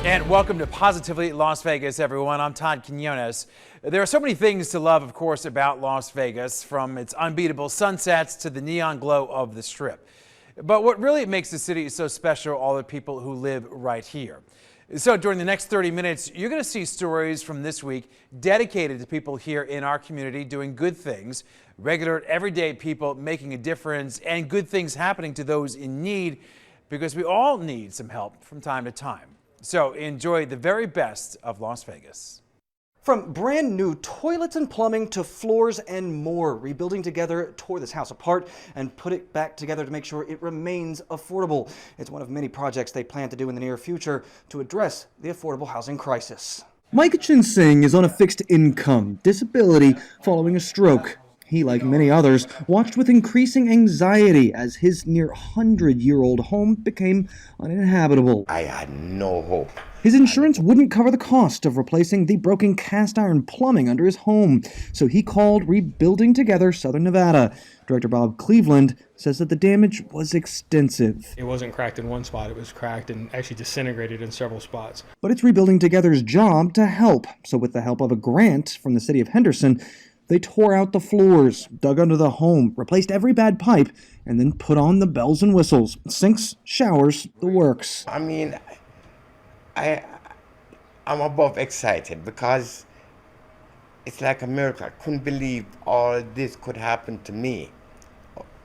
And welcome to Positively Las Vegas, everyone. I'm Todd Quinones. There are so many things to love, of course, about Las Vegas, from its unbeatable sunsets to the neon glow of the Strip. But what really makes the city so special are all the people who live right here. So during the next 30 minutes, you're going to see stories from this week dedicated to people here in our community doing good things, regular, everyday people making a difference, and good things happening to those in need, because we all need some help from time to time. So enjoy the very best of Las Vegas. From brand new toilets and plumbing to floors and more, Rebuilding Together tore this house apart and put it back together to make sure it remains affordable. It's one of many projects they plan to do in the near future to address the affordable housing crisis. Mike Chinsing is on a fixed income disability following a stroke. He, like many others, watched with increasing anxiety as his near 100-year-old home became uninhabitable. I had no hope. His insurance wouldn't cover the cost of replacing the broken cast iron plumbing under his home, so he called Rebuilding Together Southern Nevada. Director Bob Cleveland says that the damage was extensive. It wasn't cracked in one spot, it was cracked and actually disintegrated in several spots. But it's Rebuilding Together's job to help, so with the help of a grant from the city of Henderson, they tore out the floors, dug under the home, replaced every bad pipe, and then put on the bells and whistles, sinks, showers, the works. I mean, I'm above excited because it's like a miracle. I couldn't believe all this could happen to me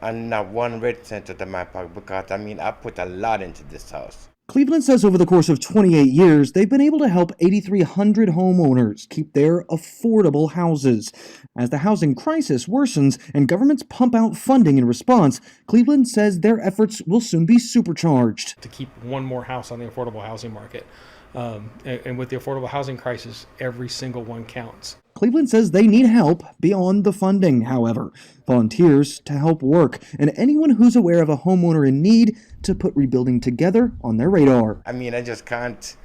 and not one red cent out of my pocket, because I mean, I put a lot into this house. Cleveland says over the course of 28 years, they've been able to help 8,300 homeowners keep their affordable houses. As the housing crisis worsens and governments pump out funding in response, Cleveland says their efforts will soon be supercharged. To keep one more house on the affordable housing market. And with the affordable housing crisis, every single one counts. Cleveland says they need help beyond the funding, however. Volunteers to help work, and anyone who's aware of a homeowner in need to put Rebuilding Together on their radar. I mean, I just can't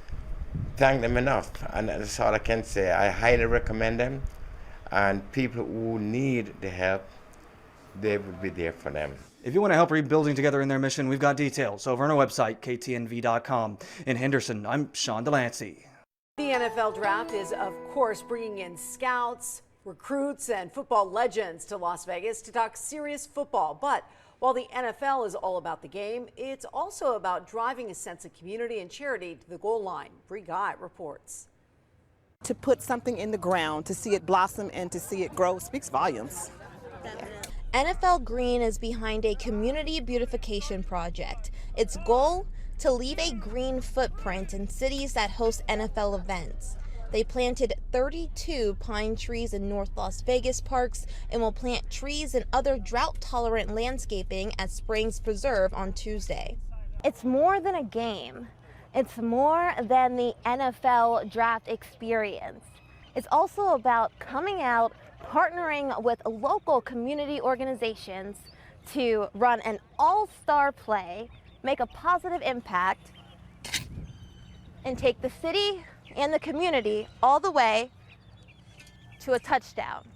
thank them enough, and that's all I can say. I highly recommend them, and people who need the help, they will be there for them. If you want to help Rebuilding Together in their mission, we've got details over on our website, ktnv.com. In Henderson, I'm Sean Delancey. The NFL draft is, of course, bringing in scouts, recruits, and football legends to Las Vegas to talk serious football. But while the NFL is all about the game, it's also about driving a sense of community and charity to the goal line. Bree Guy reports. To put something in the ground, to see it blossom and to see it grow speaks volumes. NFL Green is behind a community beautification project. Its goal? To leave a green footprint in cities that host NFL events. They planted 32 pine trees in North Las Vegas parks and will plant trees and other drought-tolerant landscaping at Springs Preserve on Tuesday. It's more than a game. It's more than the NFL draft experience. It's also about coming out, partnering with local community organizations to run an all-star play, make a positive impact, and take the city and the community all the way to a touchdown.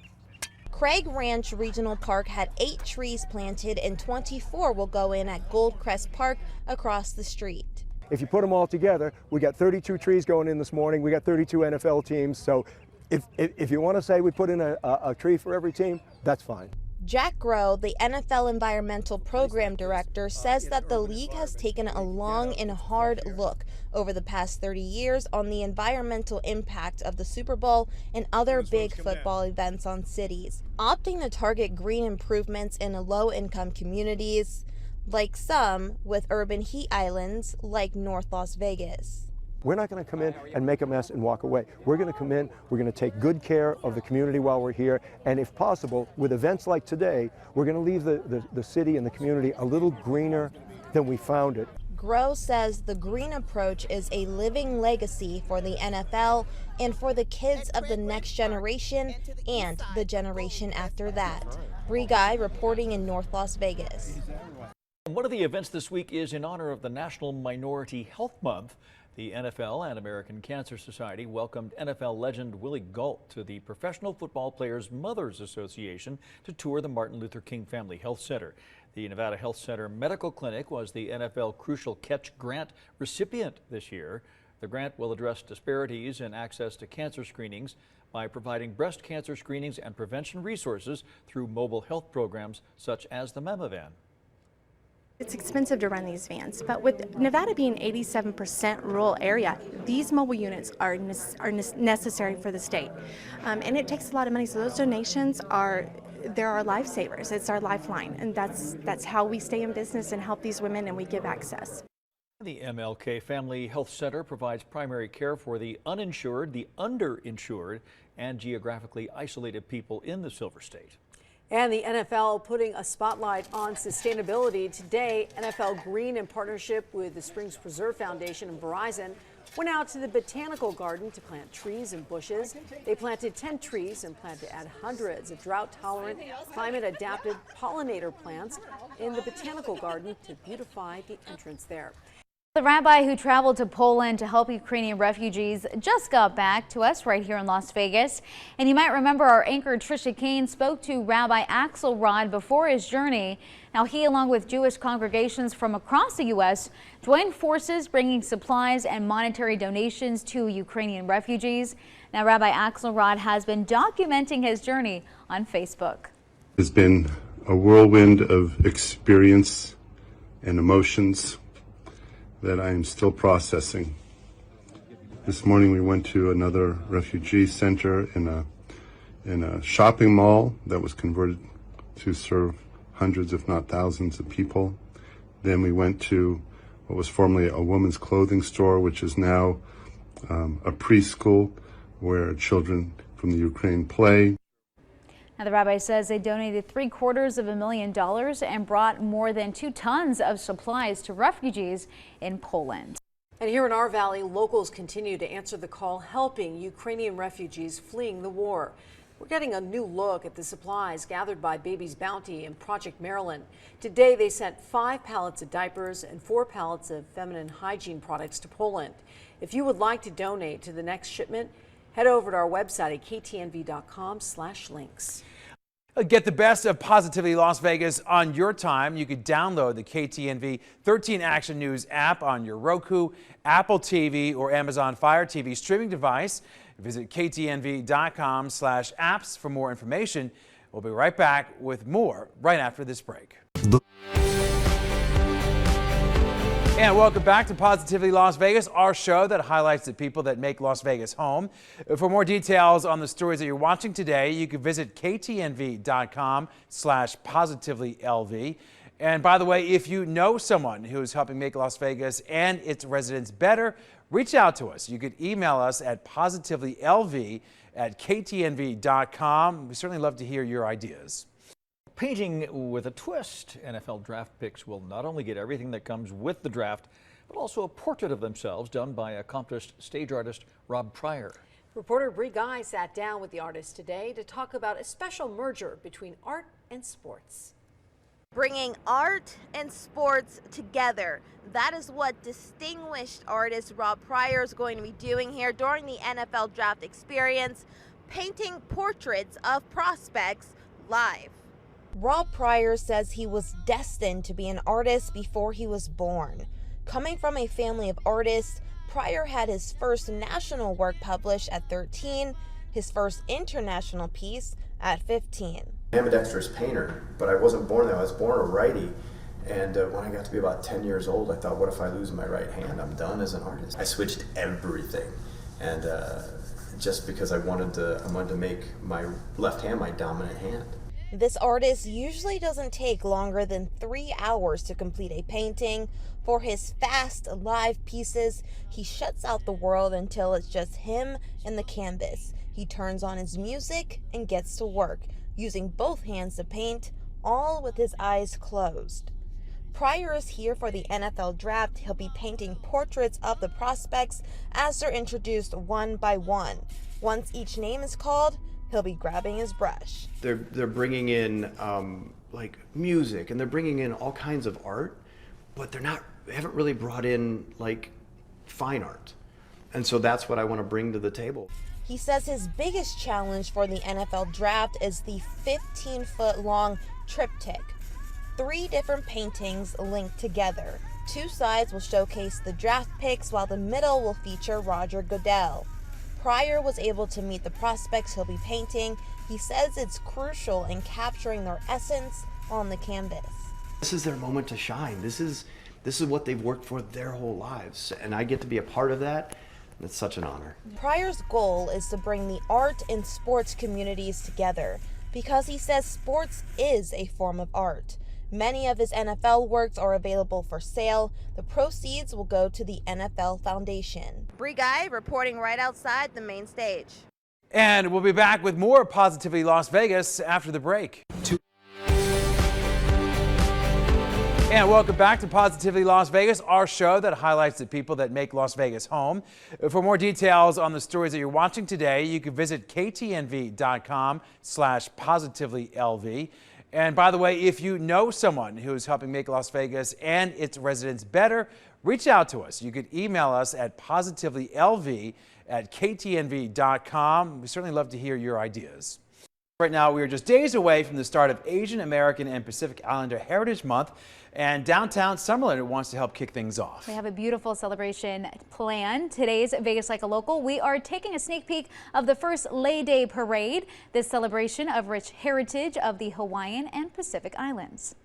Craig Ranch Regional Park had 8 trees planted and 24 will go in at Goldcrest Park across the street. If you put them all together, we got 32 trees going in this morning. We got 32 NFL teams. So if you want to say we put in a tree for every team, that's fine. Jack Groh, the NFL Environmental Program Director, says that the league has taken a long and hard look over the past 30 years on the environmental impact of the Super Bowl and other big football events on cities, opting to target green improvements in low-income communities, like some with urban heat islands like North Las Vegas. We're not going to come in and make a mess and walk away. We're going to come in, we're going to take good care of the community while we're here, and if possible, with events like today, we're going to leave the city and the community a little greener than we found it. Groh says the green approach is a living legacy for the NFL and for the kids of the next generation and the generation after that. Bree Guy reporting in North Las Vegas. One of the events this week is in honor of the National Minority Health Month. The NFL and American Cancer Society welcomed NFL legend Willie Gault to the Professional Football Players Mothers Association to tour the Martin Luther King Family Health Center. The Nevada Health Center Medical Clinic was the NFL Crucial Catch Grant recipient this year. The grant will address disparities in access to cancer screenings by providing breast cancer screenings and prevention resources through mobile health programs such as the Mama Van. It's expensive to run these vans, but with Nevada being 87% rural area, these mobile units are necessary for the state. And it takes a lot of money, so those donations are lifesavers. It's our lifeline, and that's how we stay in business and help these women, and we give access. The MLK Family Health Center provides primary care for the uninsured, the underinsured, and geographically isolated people in the Silver State. And the NFL putting a spotlight on sustainability. Today, NFL Green, in partnership with the Springs Preserve Foundation and Verizon, went out to the botanical garden to plant trees and bushes. They planted 10 trees and plan to add hundreds of drought-tolerant, climate-adapted pollinator plants in the botanical garden to beautify the entrance there. The rabbi who traveled to Poland to help Ukrainian refugees just got back to us right here in Las Vegas. And you might remember our anchor Trisha Kane spoke to Rabbi Axelrod before his journey. Now he, along with Jewish congregations from across the U.S., joined forces bringing supplies and monetary donations to Ukrainian refugees. Now Rabbi Axelrod has been documenting his journey on Facebook. It's been a whirlwind of experience and emotions that I am still processing. This morning we went to another refugee center in a shopping mall that was converted to serve hundreds if not thousands of people. Then we went to what was formerly a women's clothing store, which is now a preschool where children from the Ukraine play. Now, the rabbi says they donated $750,000 and brought more than 2 tons of supplies to refugees in Poland. And here in our valley, locals continue to answer the call, helping Ukrainian refugees fleeing the war. We're getting a new look at the supplies gathered by Baby's Bounty and Project Maryland. Today, they sent 5 pallets of diapers and 4 pallets of feminine hygiene products to Poland. If you would like to donate to the next shipment, head over to our website at ktnv.com/links. Get the best of Positively Las Vegas on your time. You could download the KTNV 13 Action News app on your Roku, Apple TV, or Amazon Fire TV streaming device. Visit ktnv.com/apps for more information. We'll be right back with more right after this break. And welcome back to Positively Las Vegas, our show that highlights the people that make Las Vegas home. For more details on the stories that you're watching today, you can visit ktnv.com/positivelylv. And by the way, if you know someone who's helping make Las Vegas and its residents better, reach out to us. You could email us at positivelylv@ktnv.com. We certainly love to hear your ideas. Painting with a twist. NFL draft picks will not only get everything that comes with the draft, but also a portrait of themselves done by accomplished stage artist Rob Pryor. Reporter Bree Guy sat down with the artist today to talk about a special merger between art and sports. Bringing art and sports together. That is what distinguished artist Rob Pryor is going to be doing here during the NFL draft experience, painting portraits of prospects live. Rob Pryor says he was destined to be an artist before he was born. Coming from a family of artists, Pryor had his first national work published at 13, his first international piece at 15. I'm a dexterous painter, but I wasn't born that way. I was born a righty. And when I got to be about 10 years old, I thought, what if I lose my right hand? I'm done as an artist. I switched everything. And just because I wanted to make my left hand my dominant hand. This artist usually doesn't take longer than 3 hours to complete a painting. For his fast, live pieces, he shuts out the world until it's just him and the canvas. He turns on his music and gets to work, using both hands to paint, all with his eyes closed. Pryor is here for the NFL draft. He'll be painting portraits of the prospects as they're introduced one by one. Once each name is called, he'll be grabbing his brush. They're bringing in like music, and they're bringing in all kinds of art, but they haven't really brought in like fine art. And so that's what I want to bring to the table. He says his biggest challenge for the NFL draft is the 15-foot long triptych. 3 different paintings linked together. Two sides will showcase the draft picks, while the middle will feature Roger Goodell. Pryor was able to meet the prospects he'll be painting. He says it's crucial in capturing their essence on the canvas. This is their moment to shine. This is what they've worked for their whole lives, and I get to be a part of that. It's such an honor. Pryor's goal is to bring the art and sports communities together because he says sports is a form of art. Many of his NFL works are available for sale. The proceeds will go to the NFL Foundation. Bree Guy reporting right outside the main stage. And we'll be back with more Positively Las Vegas after the break. And welcome back to Positively Las Vegas, our show that highlights the people that make Las Vegas home. For more details on the stories that you're watching today, you can visit ktnv.com/positivelylv. And by the way, if you know someone who's helping make Las Vegas and its residents better, reach out to us. You could email us at positivelylv@ktnv.com. We certainly love to hear your ideas. Right now, we are just days away from the start of Asian American and Pacific Islander Heritage Month, and downtown Summerlin wants to help kick things off. We have a beautiful celebration planned. Today's Vegas Like a Local, we are taking a sneak peek of the first Lay Day Parade, this celebration of rich heritage of the Hawaiian and Pacific Islands.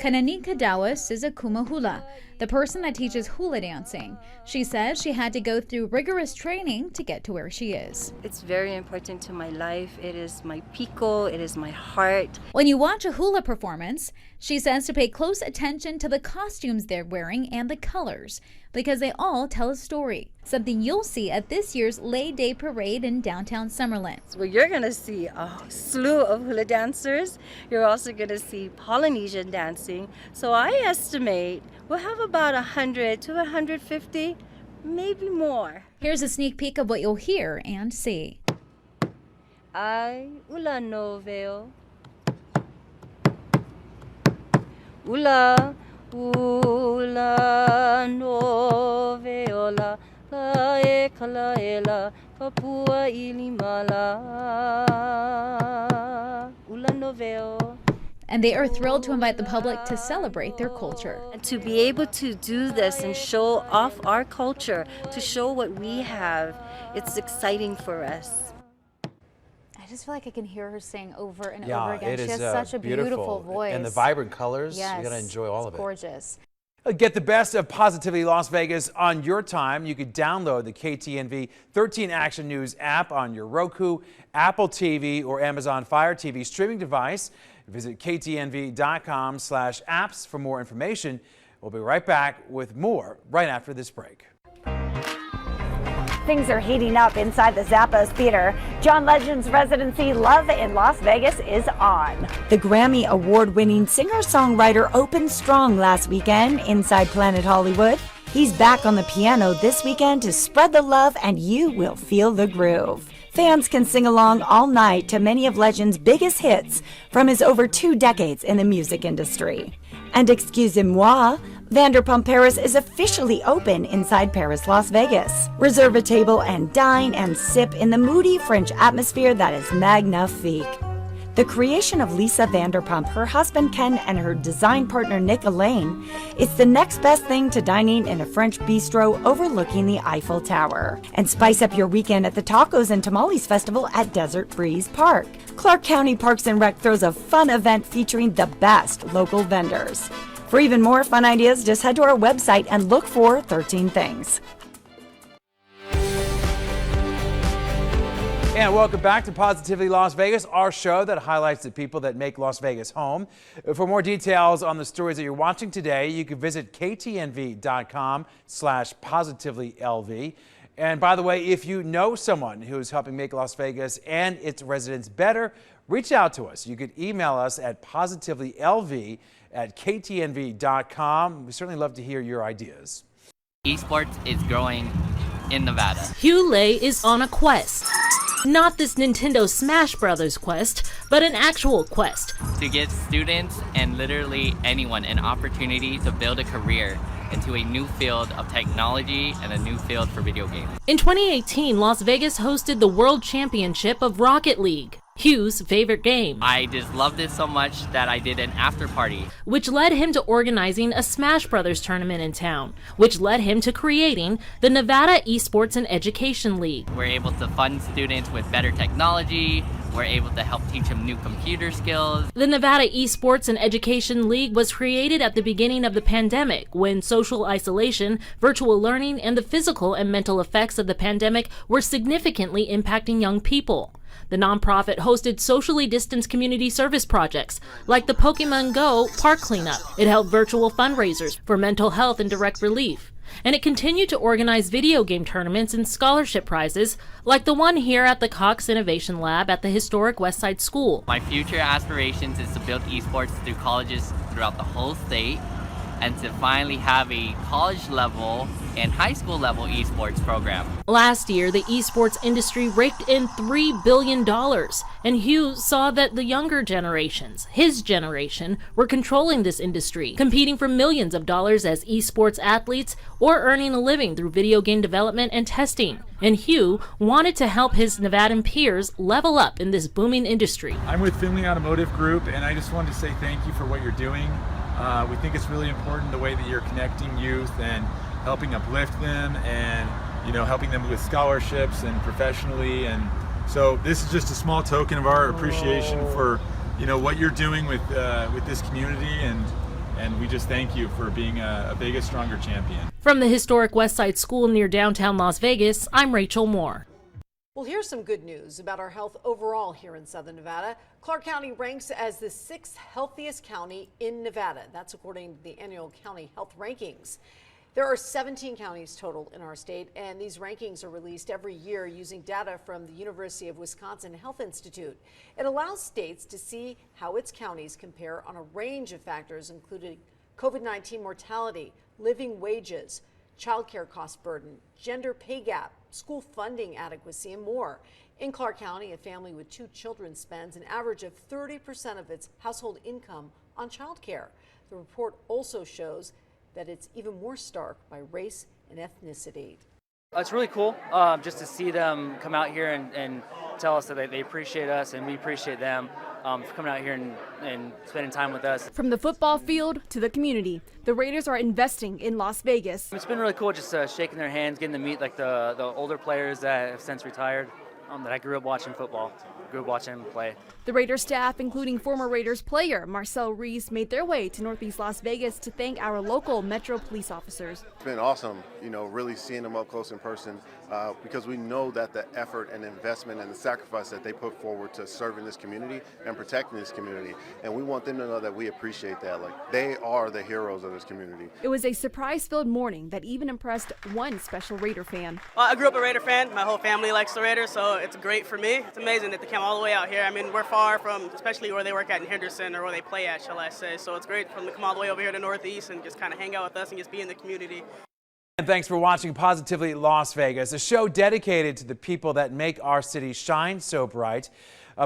Kananika Dawes is a kuma hula, the person that teaches hula dancing. She says she had to go through rigorous training to get to where she is. It's very important to my life. It is my piko, it is my heart. When you watch a hula performance, she says to pay close attention to the costumes they're wearing and the colors, because they all tell a story, something you'll see at this year's Lay Day Parade in downtown Summerlin. Well, you're going to see a slew of hula dancers. You're also going to see Polynesian dancing. So I estimate we'll have about 100 to 150, maybe more. Here's a sneak peek of what you'll hear and see. Ai ula no veo. Ula ula no veola la e kala ela papua ilimala ula no veo. And they are thrilled to invite the public to celebrate their culture. And to be able to do this and show off our culture, to show what we have, it's exciting for us. I just feel like I can hear her sing over and Yeah, over again. it She is has such a beautiful voice. And the vibrant colors, yes, you got to enjoy all of it. Gorgeous. Get the best of Positively Las Vegas on your time. You could download the KTNV 13 Action News app on your Roku, Apple TV, or Amazon Fire TV streaming device. Visit ktnv.com/apps for more information. We'll be right back with more right after this break. Things are heating up inside the Zappos Theater. John Legend's residency Love in Las Vegas is on. The Grammy award-winning singer-songwriter opened strong last weekend inside Planet Hollywood. He's back on the piano this weekend to spread the love, and you will feel the groove. Fans can sing along all night to many of Legend's biggest hits from his over 2 decades in the music industry. And excusez-moi, Vanderpump Paris is officially open inside Paris, Las Vegas. Reserve a table and dine and sip in the moody French atmosphere that is magnifique. The creation of Lisa Vanderpump, her husband Ken, and her design partner Nick Elaine, it's the next best thing to dining in a French bistro overlooking the Eiffel Tower. And spice up your weekend at the Tacos and Tamales Festival at Desert Breeze Park. Clark County Parks and Rec throws a fun event featuring the best local vendors. For even more fun ideas, just head to our website and look for 13 Things. And welcome back to Positively Las Vegas, our show that highlights the people that make Las Vegas home. For more details on the stories that you're watching today, you can visit ktnv.com/positivelylv. And by the way, if you know someone who's helping make Las Vegas and its residents better, reach out to us. You could email us at positivelylv@ktnv.com. We certainly love to hear your ideas. Esports is growing in Nevada. Hugh Lei is on a quest. Not this Nintendo Smash Brothers quest, but an actual quest. To give students and literally anyone an opportunity to build a career into a new field of technology and a new field for video games. In 2018, Las Vegas hosted the World Championship of Rocket League. Hugh's favorite game. I just loved it so much that I did an after party, which led him to organizing a Smash Brothers tournament in town, which led him to creating the Nevada Esports and Education League. We're able to fund students with better technology. We're able to help teach them new computer skills. The Nevada Esports and Education League was created at the beginning of the pandemic, when social isolation, virtual learning, and the physical and mental effects of the pandemic were significantly impacting young people. The nonprofit hosted socially distanced community service projects, like the Pokemon Go Park Cleanup. It held virtual fundraisers for mental health and direct relief. And it continued to organize video game tournaments and scholarship prizes, like the one here at the Cox Innovation Lab at the historic Westside School. My future aspirations is to build esports through colleges throughout the whole state, and to finally have a college level and high school level esports program. Last year, the esports industry raked in $3 billion, and Hugh saw that the younger generations, his generation, were controlling this industry, competing for millions of dollars as esports athletes or earning a living through video game development and testing. And Hugh wanted to help his Nevadan peers level up in this booming industry. I'm with Finley Automotive Group, and I just wanted to say thank you for what you're doing. We think it's really important the way that you're connecting youth and helping uplift them, and helping them with scholarships and professionally. And so this is just a small token of our appreciation for what you're doing with this community, and we just thank you for being a bigger, stronger champion. From the historic Westside School near downtown Las Vegas, I'm Rachel Moore. Well, here's some good news about our health overall here in Southern Nevada. Clark County ranks as the 6th healthiest county in Nevada. That's according to the annual county health rankings. There are 17 counties total in our state, and these rankings are released every year using data from the University of Wisconsin Health Institute. It allows states to see how its counties compare on a range of factors, including COVID-19 mortality, living wages, child care cost burden, gender pay gap, school funding adequacy, and more. In Clark County, a family with 2 children spends an average of 30% of its household income on child care. The report also shows that it's even more stark by race and ethnicity. It's really cool just to see them come out here and tell us that they appreciate us and we appreciate them for coming out here and spending time with us. From the football field to the community, the Raiders are investing in Las Vegas. It's been really cool just shaking their hands, getting to meet like the older players that have since retired, that I grew up watching football, grew up watching them play. The Raiders staff, including former Raiders player Marcel Reese, made their way to Northeast Las Vegas to thank our local Metro police officers. It's been awesome, really seeing them up close in person, because we know that the effort and investment and the sacrifice that they put forward to serving this community and protecting this community. And we want them to know that we appreciate that. Like, they are the heroes of this community. It was a surprise-filled morning that even impressed one special Raider fan. Well, I grew up a Raider fan. My whole family likes the Raiders, so it's great for me. It's amazing that they came all the way out here. I mean, we're far from, especially where they work at in Henderson, or where they play at, shall I say. So it's great for them to come all the way over here to Northeast and just kind of hang out with us and just be in the community. And thanks for watching Positively Las Vegas, a show dedicated to the people that make our city shine so bright.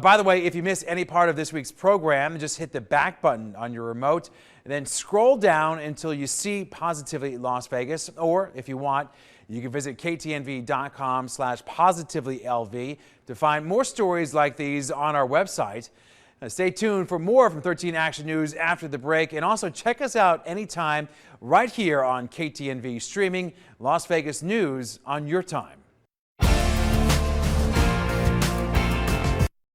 By the way, if you missed any part of this week's program, just hit the back button on your remote and then scroll down until you see Positively Las Vegas. Or if you want, you can visit ktnv.com/positivelylv to find more stories like these on our website. Stay tuned for more from 13 Action News after the break, and also check us out anytime right here on KTNV, streaming Las Vegas news on your time.